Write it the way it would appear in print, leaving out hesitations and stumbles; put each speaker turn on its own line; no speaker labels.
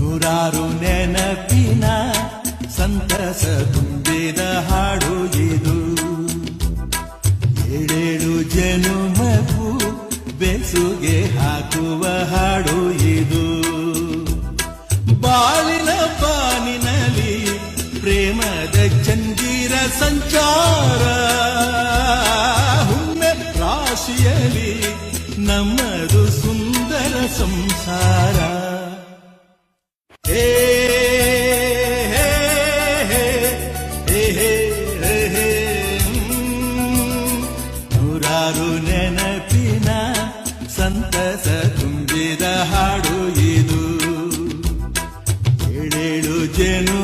ನೂರಾರು ನೆನಪಿನ ಸಂತಸ ತುಂಬಿದ ಹಾಡು ಇದು. ಏಳೇಳು ಜನುಮಕ್ಕೂ ಬೆಸುಗೆ ಹಾಕುವ ಹಾಡು ಇದು. ಬಾಳಿನ ಬಾನಿನಲ್ಲಿ ಪ್ರೇಮದ ಚಂದಿರ ಸಂಚಾರ, ಹುಣ್ಣೆ ರಾಶಿಯಲ್ಲಿ ನಮ್ಮದು ಸುಂದರ ಸಂಸಾರ. ಹೇ ಹೇ ಹೇ ಹೇ ಹೇ ಹೇ ನೂರಾರು ನೆನಪಿನ ಸಂತಸ ತುಂಬಿದ ಹಾಡು ಇದು. ಏಳೇಳು ಜನು